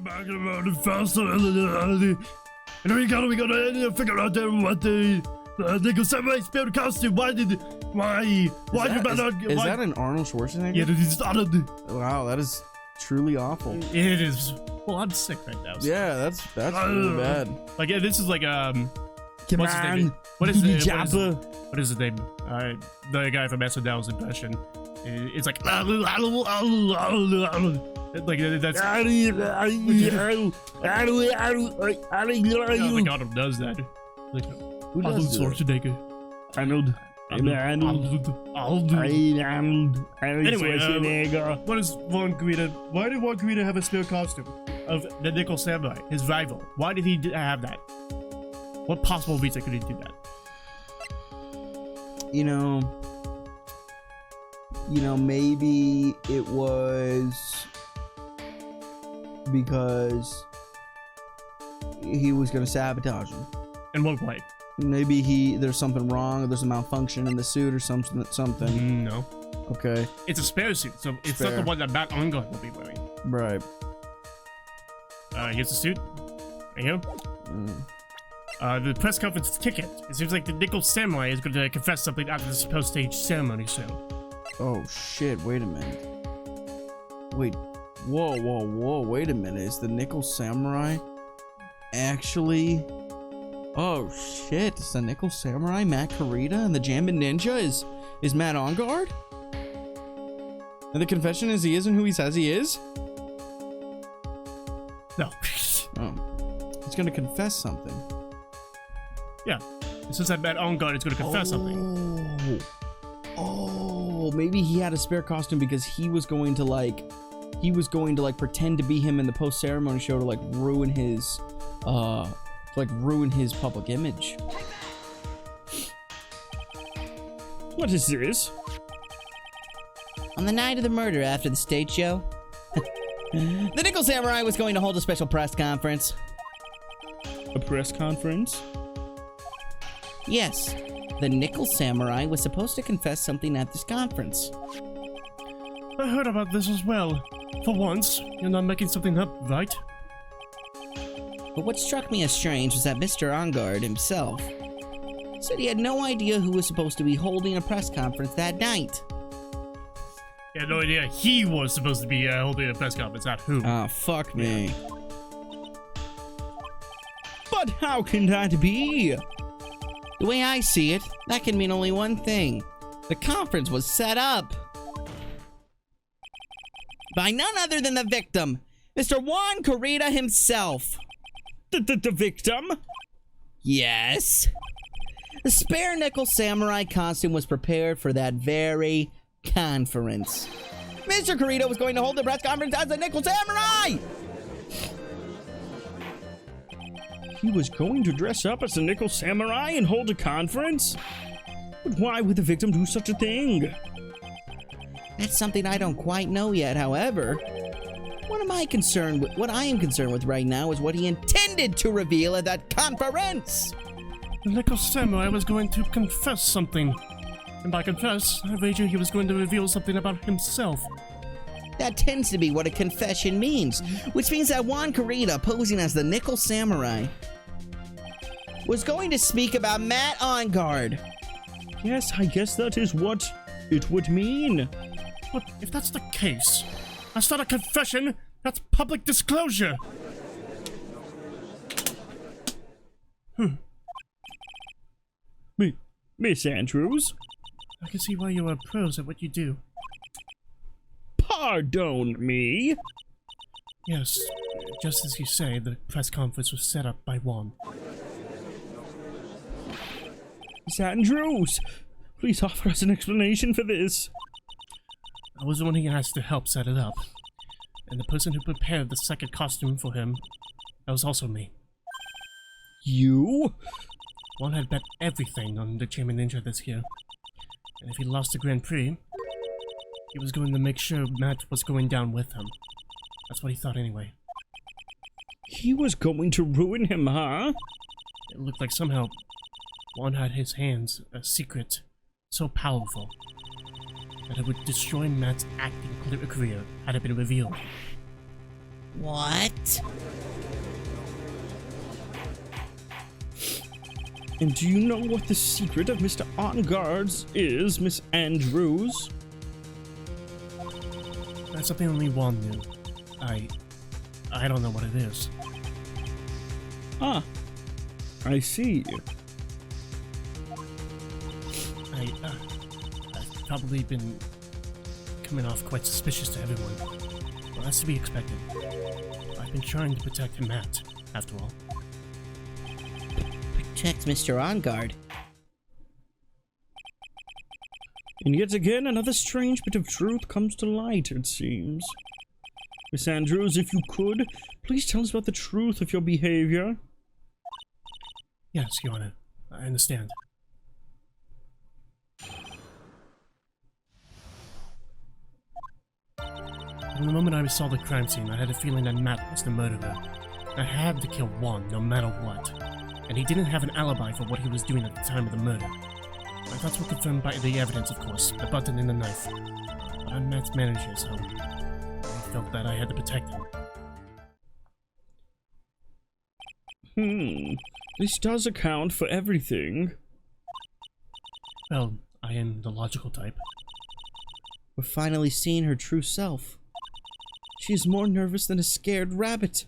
back around faster. And we gotta figure out what the Nickel Samurai spilled costume. Why did you not? Is that an Arnold Schwarzenegger? Yeah, it started. Wow, that is truly awful. It is. Well, I'm sick right now. So. Yeah, that's really bad. Like, yeah, this is like Come what's his on, name? What is it? Jabba. What is his name? The guy from SNL's impression. It's like that's No, the god who does that. Like, Who Arnold does that? Schwarzenegger. Arnold. Anyway, Schwarzenegger. what is Von Guida? Why did Von Guida have a spare costume of the Nickel Samurai, his rival? Why did he have that? What possible reason could he do that? You know, maybe it was because he was gonna sabotage him. In what way? Maybe there's something wrong, or there's a malfunction in the suit or something. No. Okay. It's a spare suit, so it's not the one that Matt Ongard will be wearing. Right. Here's the suit. Right here. The press conference ticket. It seems like the Nickel Samurai is going to confess something after the post-stage ceremony show. Oh shit, wait a minute. Wait. Whoa, wait a minute. Is the Nickel Samurai actually... Oh shit, it's the Nickel Samurai, Matt Karita, and the Jammin Ninja is Matt Ongard? And the confession is he isn't who he says he is? No. Oh. He's gonna confess something. Yeah. It says that Matt Ongard is going to confess something. Oh, maybe he had a spare costume because he was going to pretend to be him in the post-ceremony show to ruin his public image. What is this? On the night of the murder after the stage show, the Nickel Samurai was going to hold a special press conference. A press conference? Yes, the Nickel Samurai was supposed to confess something at this conference. I heard about this as well. For once, you're not making something up, right? But what struck me as strange was that Mr. Ongard himself said he had no idea who was supposed to be holding a press conference that night. He had no idea he was supposed to be holding a press conference, not who. Ah, fuck me. But how can that be? The way I see it, that can mean only one thing. The conference was set up by none other than the victim, Mr. Juan Corrida himself. The victim? Yes. The spare Nickel Samurai costume was prepared for that very conference. Mr. Corrida was going to hold the press conference as the Nickel Samurai! He was going to dress up as a Nickel Samurai and hold a conference? But why would the victim do such a thing? That's something I don't quite know yet, however. What I am concerned with right now is what he intended to reveal at that conference! The Nickel Samurai was going to confess something. And by confess, I wager he was going to reveal something about himself. That tends to be what a confession means, which means that Juan Corrida, posing as the Nickel Samurai, was going to speak about Matt Ongard. Yes, I guess that is what it would mean. But if that's the case, that's not a confession, that's public disclosure. Miss Andrews? I can see why you are pros at what you do. Pardon me? Yes, just as you say, the press conference was set up by Juan. Miss Andrews, please offer us an explanation for this. I was the one he asked to help set it up. And the person who prepared the second costume for him, that was also me. You? Juan had bet everything on the Jammin Ninja this year. And if he lost the Grand Prix, he was going to make sure Matt was going down with him. That's what he thought anyway. He was going to ruin him, huh? It looked like somehow Juan had his hands a secret so powerful that it would destroy Matt's acting career had it been revealed. What? And do you know what the secret of Mr. On Guard's is, Miss Andrews? That's something only Juan knew. I don't know what it is. Ah, I see. I've probably been coming off quite suspicious to everyone. Well, that's to be expected. I've been trying to protect Matt, after all. Protect Mr. On Guard. And yet again, another strange bit of truth comes to light, it seems. Miss Andrews, if you could, please tell us about the truth of your behavior. Yes, Your Honor. I understand. From the moment I saw the crime scene, I had a feeling that Matt was the murderer. I had to kill Juan, no matter what. And he didn't have an alibi for what he was doing at the time of the murder. My thoughts were confirmed by the evidence, of course, the button and the knife. But I'm Matt's manager, so I felt that I had to protect him. This does account for everything. Well, I am the logical type. We're finally seeing her true self. She is more nervous than a scared rabbit.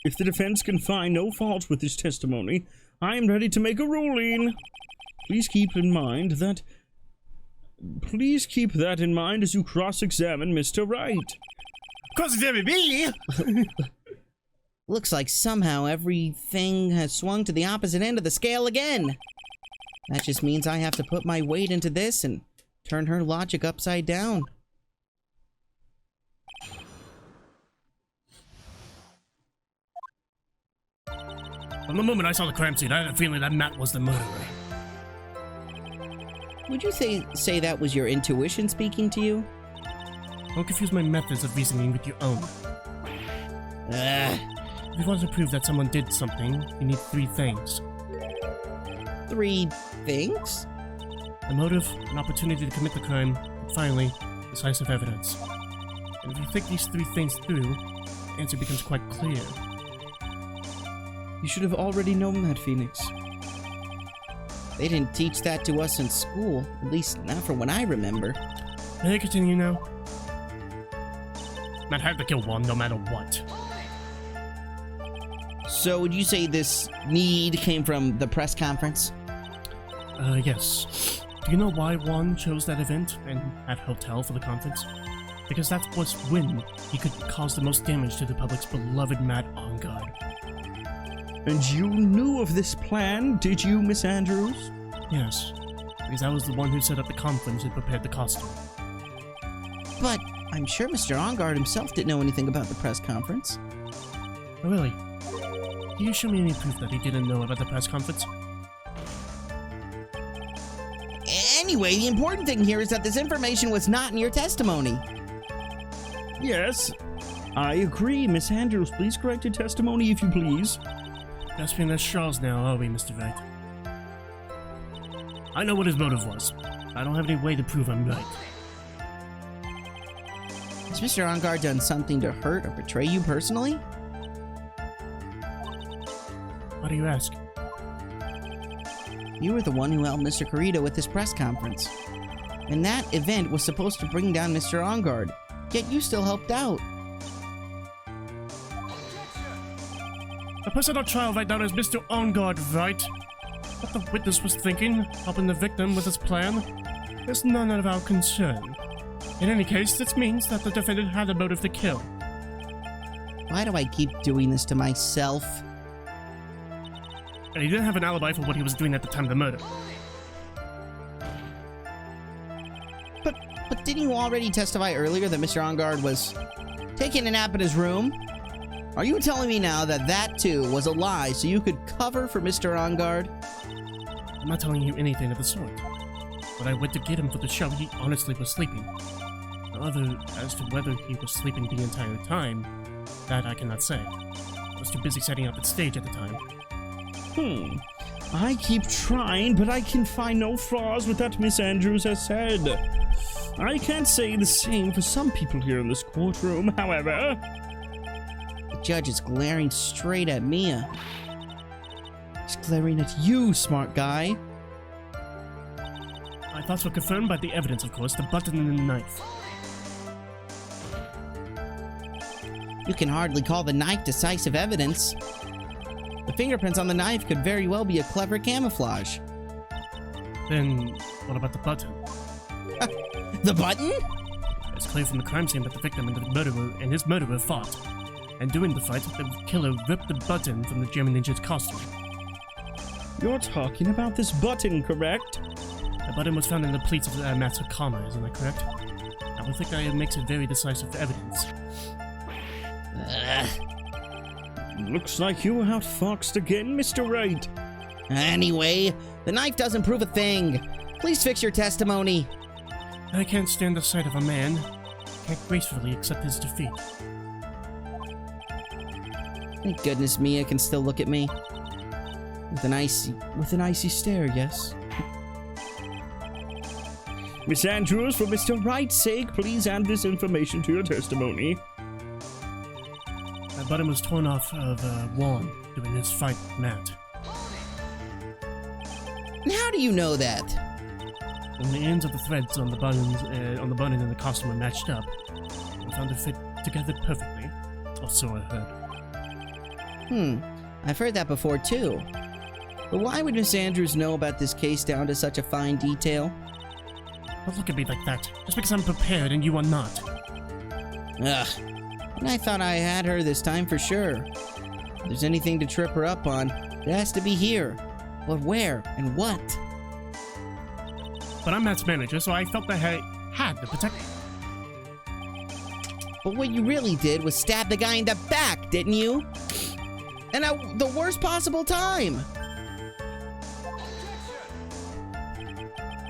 If the defense can find no fault with this testimony, I am ready to make a ruling. Please keep that in mind as you cross-examine Mr. Wright. Cross-examine me? Looks like somehow everything has swung to the opposite end of the scale again. That just means I have to put my weight into this and turn her logic upside down. From the moment I saw the crime scene, I had a feeling that Matt was the murderer. Would you say that was your intuition speaking to you? Don't confuse my methods of reasoning with your own. If you want to prove that someone did something, you need 3 things. 3 things? A motive, an opportunity to commit the crime, and finally, decisive evidence. And if you think these 3 things through, the answer becomes quite clear. You should have already known that, Phoenix. They didn't teach that to us in school, at least not from what I remember. May I continue now? Matt had to kill Juan no matter what. So would you say this need came from the press conference? Yes. Do you know why Juan chose that event and that hotel for the conference? Because that was when he could cause the most damage to the public's beloved Matt On Guard. And you knew of this plan, did you, Miss Andrews? Yes, because I was the one who set up the conference and prepared the costume. But I'm sure Mr. On Guard himself didn't know anything about the press conference. Oh, really? Can you show me any proof that he didn't know about the press conference? Anyway, the important thing here is that this information was not in your testimony. Yes, I agree. Miss Andrews, please correct your testimony if you please. Grasping at straws now, are we, Mr. Wright? I know what his motive was. I don't have any way to prove I'm right. Has Mr. On Guard done something to hurt or betray you personally? Why do you ask? You were the one who helped Mr. Corito with his press conference. And that event was supposed to bring down Mr. On Guard, yet you still helped out. The person on trial right now is Mr. On Guard, right? What the witness was thinking, helping the victim with his plan, is none of our concern. In any case, this means that the defendant had a motive to kill. Why do I keep doing this to myself? And he didn't have an alibi for what he was doing at the time of the murder. But didn't you already testify earlier that Mr. On Guard was taking a nap in his room? Are you telling me now that that too was a lie so you could cover for Mr. On Guard? I'm not telling you anything of the sort. When I went to get him for the show, he honestly was sleeping. However, as to whether he was sleeping the entire time, that I cannot say. I was too busy setting up the stage at the time. I keep trying, but I can find no flaws with what Miss Andrews has said. I can't say the same for some people here in this courtroom, however. The judge is glaring straight at Mia. He's glaring at you, smart guy. My thoughts were confirmed by the evidence, of course, the button and the knife. You can hardly call the knife decisive evidence. The fingerprints on the knife could very well be a clever camouflage. Then, what about the button? The button? It's clear from the crime scene that the victim and his murderer fought. And during the fight, the killer ripped the button from the German ninja's costume. You're talking about this button, correct? The button was found in the pleats of Master Kama, isn't that correct? I would think that it makes it very decisive evidence. Looks like you were outfoxed again, Mr. Wright. Anyway, the knife doesn't prove a thing. Please fix your testimony. I can't stand the sight of a man. Can't gracefully accept his defeat. Thank goodness Mia can still look at me. With an icy stare, yes. Miss Andrews, for Mr. Wright's sake, please add this information to your testimony. The button was torn off of Juan during his fight with Matt. And how do you know that? When the ends of the threads on the button and the costume were matched up, I found it fit together perfectly. Or so I heard. I've heard that before too. But why would Miss Andrews know about this case down to such a fine detail? Don't look at me like that. Just because I'm prepared and you are not. Ugh. And I thought I had her this time for sure. If there's anything to trip her up on, it has to be here. But where and what? But I'm Matt's manager, so I felt that I had to protect him. But what you really did was stab the guy in the back, didn't you? And at the worst possible time.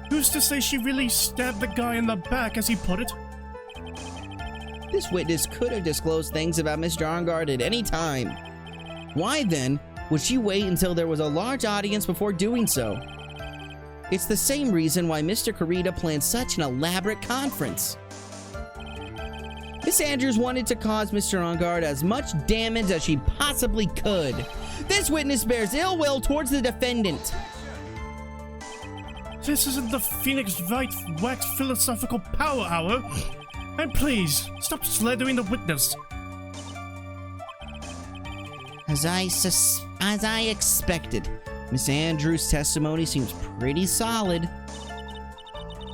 Who's to say she really stabbed the guy in the back, as he put it? This witness could have disclosed things about Mr. Arngard at any time. Why then would she wait until there was a large audience before doing so? It's the same reason why Mr. Kurita planned such an elaborate conference. Miss Andrews wanted to cause Mr. Arngard as much damage as she possibly could. This witness bears ill will towards the defendant. This isn't the Phoenix Wright Wax Philosophical Power Hour. And please, stop slandering the witness. As I expected, Miss Andrews' testimony seems pretty solid.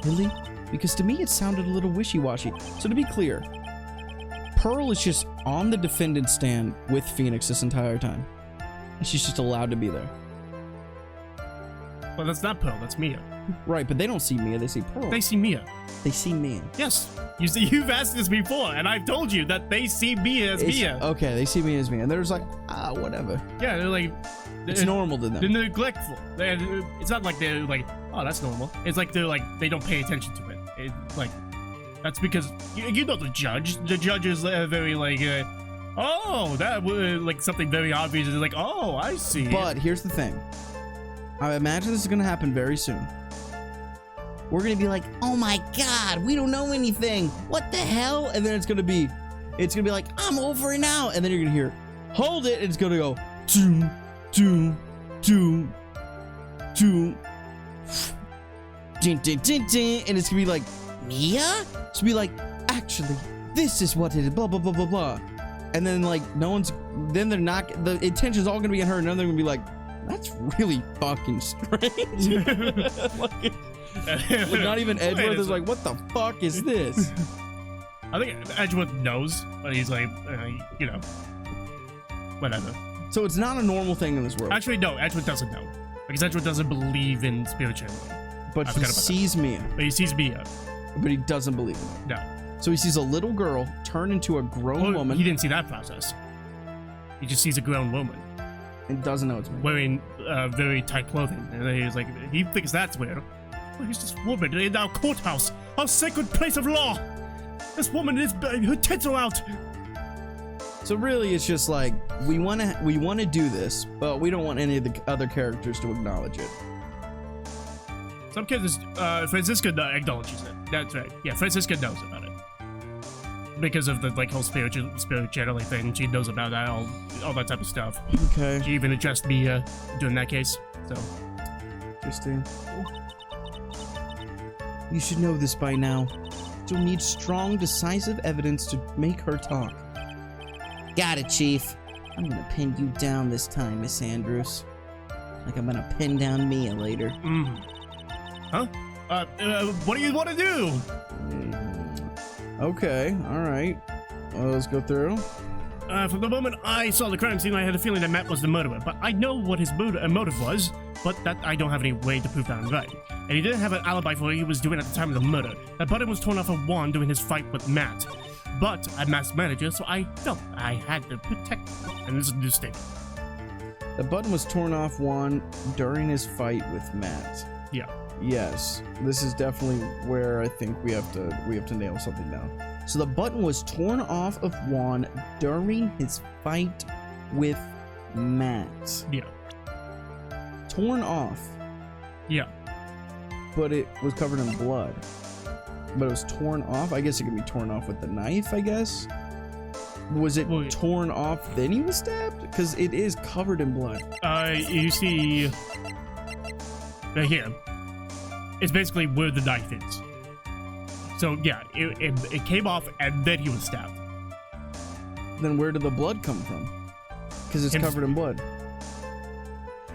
Really? Because to me it sounded a little wishy-washy. So to be clear, Pearl is just on the defendant's stand with Phoenix this entire time. And she's just allowed to be there. Well, that's not Pearl, that's Mia. Right, but they don't see Mia, they see Pearl. They see Mia. They see Mia. Yes. You see, you've asked this before, and I've told you that they see Mia as Mia. Okay, they see Mia as Mia. And they're just like, whatever. Yeah, they're like... It's normal to them. They're neglectful. It's not like they're like, oh, that's normal. It's like they're like, they don't pay attention to it. That's because, you know the judge. The judge is very like, oh, that was like something very obvious. It's like, oh, I see. But here's the thing. I imagine this is going to happen very soon. We're gonna be like, oh my god, we don't know anything. What the hell? And then it's gonna be like, I'm over it now. And then you're gonna hear, hold it. And it's gonna go, doom, doom, doom, doom, din, din, din, din. And it's gonna be like, Mia? It's gonna be like, actually, this is what it is, blah, blah, blah, blah, blah. And then like, the attention's all gonna be on her. And then they're gonna be like, that's really fucking strange. Like not even Edgeworth is like, what the fuck is this? I think Edgeworth knows, but he's like, whatever. So it's not a normal thing in this world. Actually, no, Edgeworth doesn't know. Because Edgeworth doesn't believe in spirituality. But he sees Mia. But he sees Mia. But he doesn't believe in it. No. So he sees a little girl turn into a grown woman. He didn't see that process. He just sees a grown woman. And doesn't know it's Mia. Wearing very tight clothing. And he's like, he thinks that's weird. Where's this woman in our courthouse, our sacred place of law? This woman is her tits are out. So really, it's just like we want to do this, but we don't want any of the other characters to acknowledge it. Some characters, Francisca acknowledges it. That's right. Yeah, Francisca knows about it. because of the like whole spirituality thing. She knows about that, all that type of stuff. Okay. She even addressed me during that case. So Interesting. You should know this by now. You'll need strong, decisive evidence to make her talk. Got it, Chief. I'm gonna pin you down this time, Miss Andrews. Like I'm gonna pin down Mia later. Huh? What do you want to do? Okay, alright. Well, let's go through. From the moment I saw the crime scene, I had a feeling that Matt was the murderer. But I know what his motive was, but that I don't have any way to prove that I'm right. And he didn't have an alibi for what he was doing at the time of the murder. That button was torn off of Juan during his fight with Matt. But I'm Matt's manager, so I felt I had to protect him. And this is a new statement. The button was torn off Juan during his fight with Matt. Yeah. Yes, this is definitely where I think we have to nail something down. So the button was torn off of Juan during his fight with Matt. Yeah. Torn off, Yeah. but it was covered in blood. But it was torn off. I guess it could be torn off with the knife, I guess. Was it Well, torn off then he was stabbed? Because it is covered in blood. You see... right here. It's basically where the knife is. So, yeah, it came off and then he was stabbed. Then where did the blood come from? Because it's covered in blood.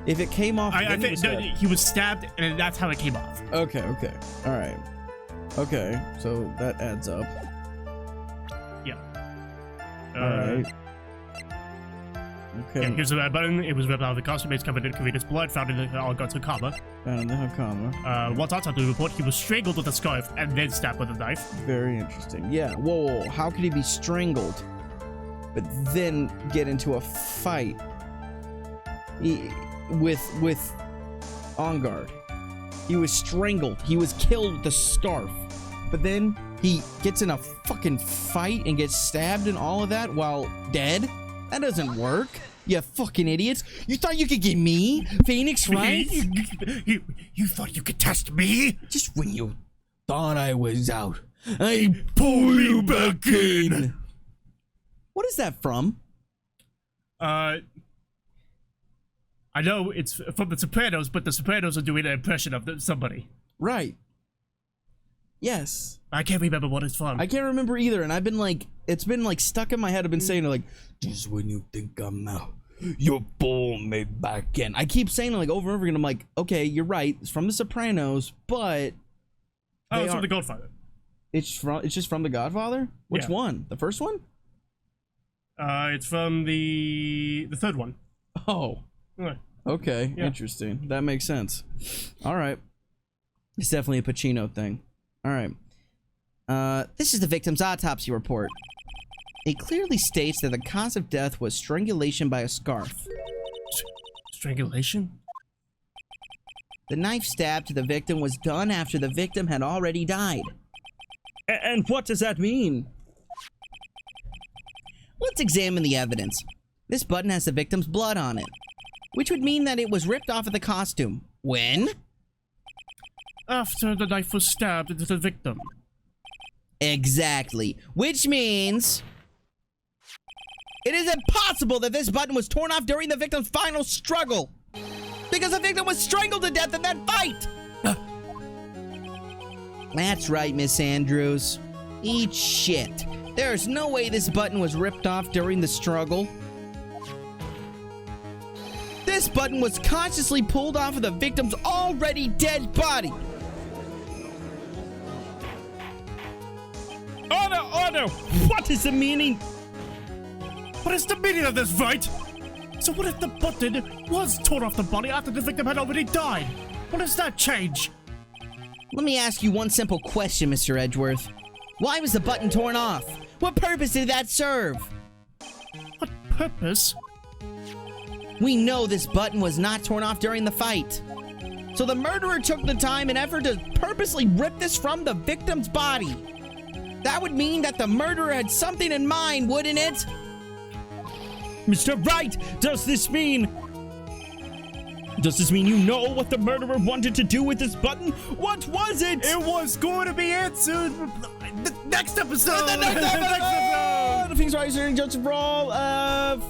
If it came off, I then think he was stabbed and that's how it came off. Okay, all right. Okay, so that adds up. Yeah. All right. Okay. Yeah, here's the red button. It was ripped out of the costume. It's covered in Karina's blood, found in the Hakama. Found in the Hakama. Once outside the report, he was strangled with a scarf and then stabbed with a knife. Very interesting. Yeah. Whoa. How could he be strangled, but then get into a fight with On Guard? He was strangled. He was killed with the scarf, but then he gets in a fucking fight and gets stabbed and all of that while dead. That doesn't work. You fucking idiots. You thought you could get me? Phoenix, right? You thought you could test me? Just when you thought I was out, I pull you back in. What is that from? I know it's from The Sopranos, but The Sopranos are doing an impression of somebody. Right. Yes. I can't remember what it's from. I can't remember either, and I've been like, it's been like stuck in my head. I've been saying it like, just when you think I'm out, you pull me back in. I keep saying it like over and over again. I'm like, okay, you're right. It's from The Sopranos, but it's from The Godfather. It's just from The Godfather? Which Yeah. one? The first one? It's from the third one. Oh. Right. Okay, Yeah. Interesting. That makes sense. All right. It's definitely a Pacino thing. All right. This is the victim's autopsy report. It clearly states that the cause of death was strangulation by a scarf. Strangulation? The knife stab to the victim was done after the victim had already died. And what does that mean? Let's examine the evidence. This button has the victim's blood on it, which would mean that it was ripped off of the costume. When? After the knife was stabbed into the victim. Exactly. Which means it is impossible that this button was torn off during the victim's final struggle, because the victim was strangled to death in that fight. That's right, Miss Andrews. Eat shit. There's no way this button was ripped off during the struggle. This button was consciously pulled off of the victim's already dead body. Order! What is the meaning? What is the meaning of this, right? So what if the button was torn off the body after the victim had already died? What does that change? Let me ask you one simple question, Mr. Edgeworth. Why was the button torn off? What purpose did that serve? What purpose? We know this button was not torn off during the fight. So the murderer took the time and effort to purposely rip this from the victim's body. That would mean that the murderer had something in mind, wouldn't it? Mr. Wright, does this mean you know what the murderer wanted to do with this button? What was it? It was going to be answered the next episode. The next episode! things right, sir. Just for all,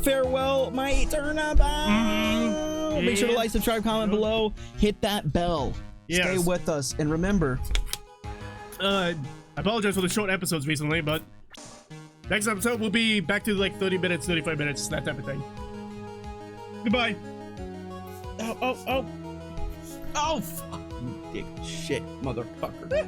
farewell, my turnabout. Make sure to like, subscribe, comment below, hit that bell. Yes. Stay with us, and remember. I apologize for the short episodes recently, but next episode we'll be back to like 30 minutes, 35 minutes, that type of thing. Goodbye. Oh, fuck. You dick shit, motherfucker.